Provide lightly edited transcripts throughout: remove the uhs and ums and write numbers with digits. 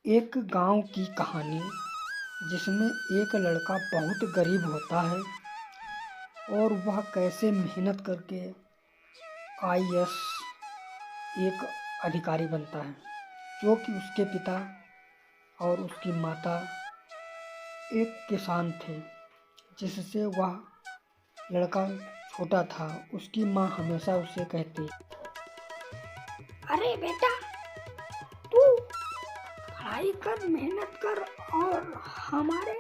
एक गांव की कहानी जिसमें एक लड़का बहुत गरीब होता है और वह कैसे मेहनत करके आईएएस एक अधिकारी बनता है, जो कि उसके पिता और उसकी माता एक किसान थे। जिससे वह लड़का छोटा था, उसकी माँ हमेशा उसे कहती, अरे बेटा, तू पढ़ाई कर, मेहनत कर और हमारे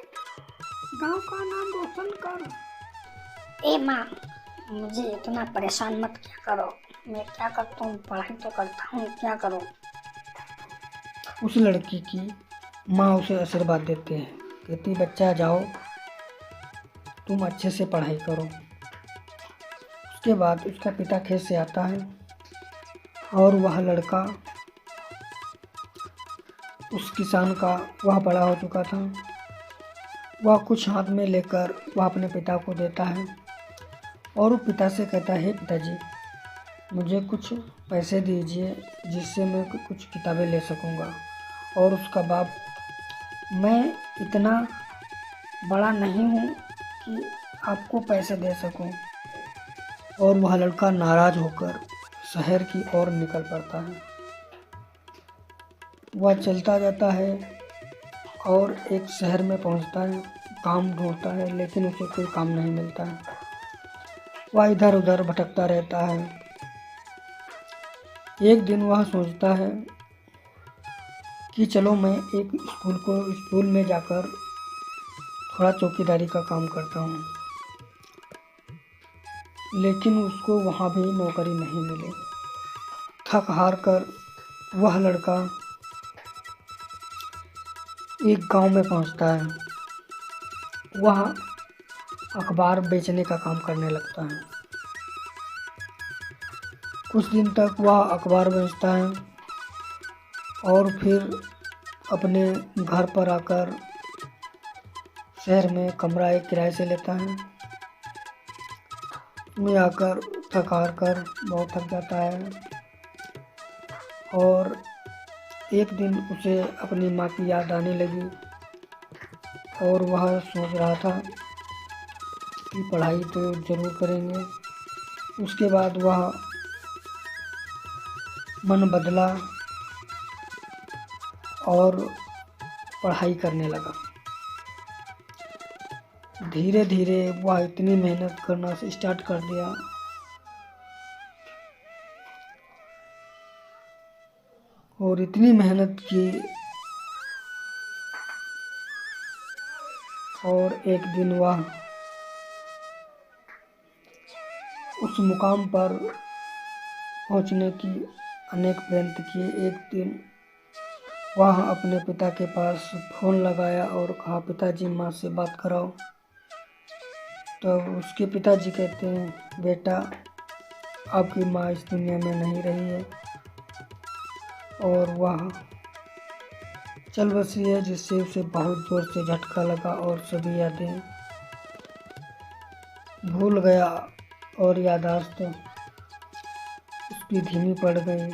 गांव का नाम रोशन कर। ए माँ, मुझे इतना परेशान मत क्या करो। मैं क्या करता हूँ, पढ़ाई तो करता हूँ, क्या करूँ। उस लड़की की माँ उसे आशीर्वाद देते हैं, कहती, बच्चा जाओ, तुम अच्छे से पढ़ाई करो। उसके बाद उसका पिता खेत से आता है और वह लड़का उस किसान का वह बड़ा हो चुका था। वह कुछ हाथ में लेकर वह अपने पिता को देता है और वो पिता से कहता है, पिताजी, मुझे कुछ पैसे दीजिए जिससे मैं कुछ किताबें ले सकूँगा। और उसका बाप, मैं इतना बड़ा नहीं हूँ कि आपको पैसे दे सकूँ। और वह लड़का नाराज़ होकर शहर की ओर निकल पड़ता है। वह चलता जाता है और एक शहर में पहुंचता है, काम ढूंढता है, लेकिन उसे कोई काम नहीं मिलता है। वह इधर उधर भटकता रहता है। एक दिन वह सोचता है कि चलो मैं एक स्कूल में जाकर थोड़ा चौकीदारी का काम करता हूँ, लेकिन उसको वहाँ भी नौकरी नहीं मिली। थक हार कर वह लड़का एक गांव में पहुँचता है। वह अखबार बेचने का काम करने लगता है। कुछ दिन तक वह अखबार बेचता है और फिर अपने घर पर आकर शहर में कमरा एक किराए से लेता है। में आकर थक हार कर बहुत थक जाता है और एक दिन उसे अपनी माँ की याद आने लगी और वह सोच रहा था कि पढ़ाई तो ज़रूर करेंगे। उसके बाद वह मन बदला और पढ़ाई करने लगा। धीरे धीरे वह इतनी मेहनत करना स्टार्ट कर दिया और इतनी मेहनत की और एक दिन वह उस मुकाम पर पहुंचने की अनेक प्रयत्न किए। एक दिन वह अपने पिता के पास फ़ोन लगाया और कहा, पिताजी, माँ से बात कराओ। तो उसके पिताजी कहते हैं, बेटा, आपकी माँ इस दुनिया में नहीं रही है और वह चल बसी है, जिससे उसे बहुत जोर से झटका लगा और सभी यादें भूल गया और याददाश्त उसकी धीमी पड़ गई।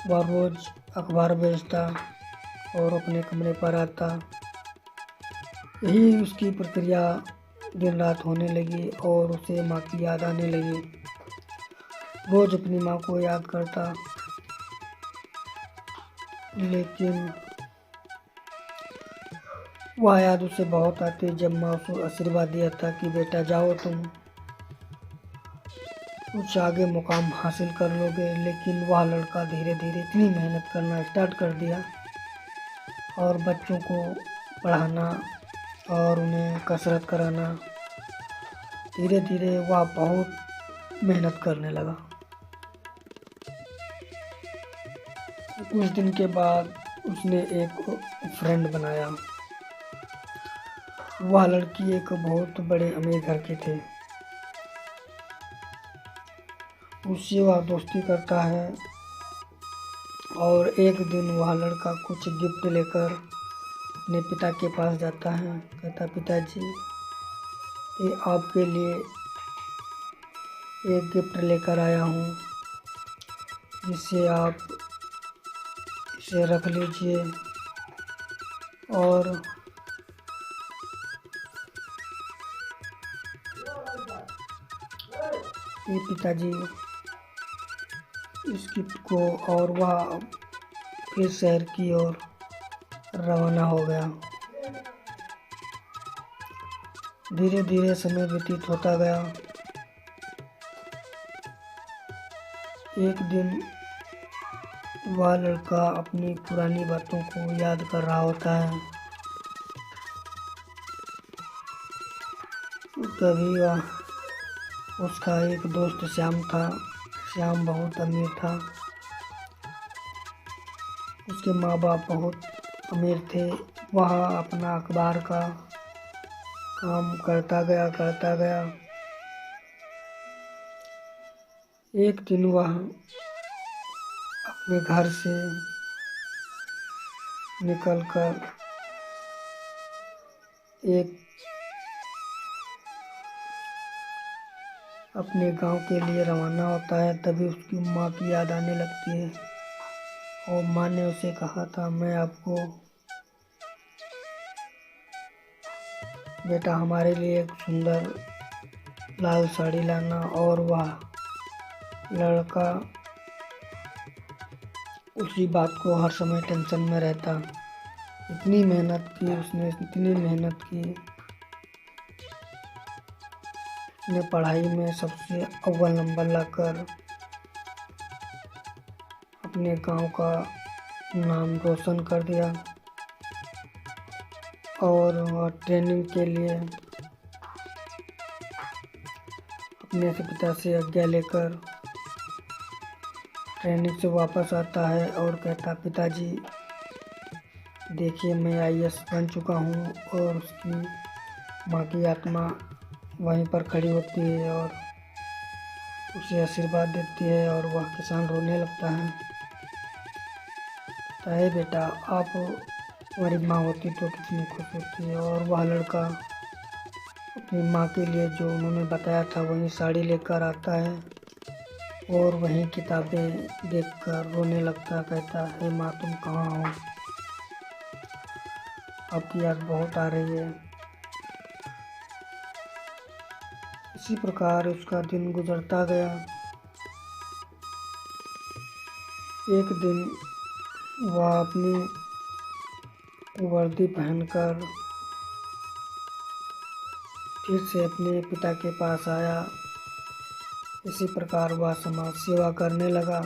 वह रोज़ अखबार बेचता और अपने कमरे पर आता। यही उसकी प्रक्रिया दिन रात होने लगी और उसे माँ की याद आने लगी। रोज़ अपनी माँ को याद करता, लेकिन वह याद उसे बहुत आती जब माँ उसे आशीर्वाद दिया था कि बेटा जाओ, तुम कुछ आगे मुकाम हासिल कर लोगे। लेकिन वह लड़का धीरे धीरे इतनी मेहनत करना स्टार्ट कर दिया और बच्चों को पढ़ाना और उन्हें कसरत कराना, धीरे धीरे वह बहुत मेहनत करने लगा। कुछ दिन के बाद उसने एक फ्रेंड बनाया। वह लड़की एक बहुत बड़े अमीर घर के थे। उससे वह दोस्ती करता है और एक दिन वह लड़का कुछ गिफ्ट लेकर अपने पिता के पास जाता है। कहता, पिताजी, ये आपके लिए एक गिफ्ट लेकर आया हूँ, जिससे आप इसे रख लीजिए। और ये पिताजी इस गिफ्ट को, और वह फिर शहर की ओर रवाना हो गया। धीरे धीरे समय व्यतीत होता गया। एक दिन वह लड़का अपनी पुरानी बातों को याद कर रहा होता है। तभी उसका एक दोस्त श्याम था। श्याम बहुत अमीर था। उसके माँ बाप बहुत अमीर थे। वह अपना अखबार का काम करता गया। एक दिन वह अपने घर से निकलकर अपने गांव के लिए रवाना होता है। तभी उसकी माँ की याद आने लगती है और माँ ने उसे कहा था, मैं आपको बेटा हमारे लिए एक सुंदर लाल साड़ी लाना। और वह लड़का उसी बात को हर समय टेंशन में रहता। इतनी मेहनत की उसने, उसने पढ़ाई में सबसे अव्वल नंबर लाकर अपने गांव का नाम रोशन कर दिया। और वह ट्रेनिंग के लिए अपने पिता से आज्ञा लेकर ट्रेनिंग से वापस आता है और कहता, पिताजी देखिए मैं आईएएस बन चुका हूँ। और उसकी माँ की आत्मा वहीं पर खड़ी होती है और उसे आशीर्वाद देती है और वह किसान रोने लगता है। है बेटा, आप हमारी माँ होती तो कितनी खुश होती। और वह लड़का अपनी माँ के लिए जो उन्होंने बताया था वही साड़ी लेकर आता है और वही किताबें देखकर रोने लगता। कहता है, माँ तुम कहाँ हो? आपकी याद बहुत आ रही है। इसी प्रकार उसका दिन गुजरता गया। एक दिन वह अपनी वर्दी पहनकर फिर से अपने पिता के पास आया। इसी प्रकार वह समाज सेवा करने लगा।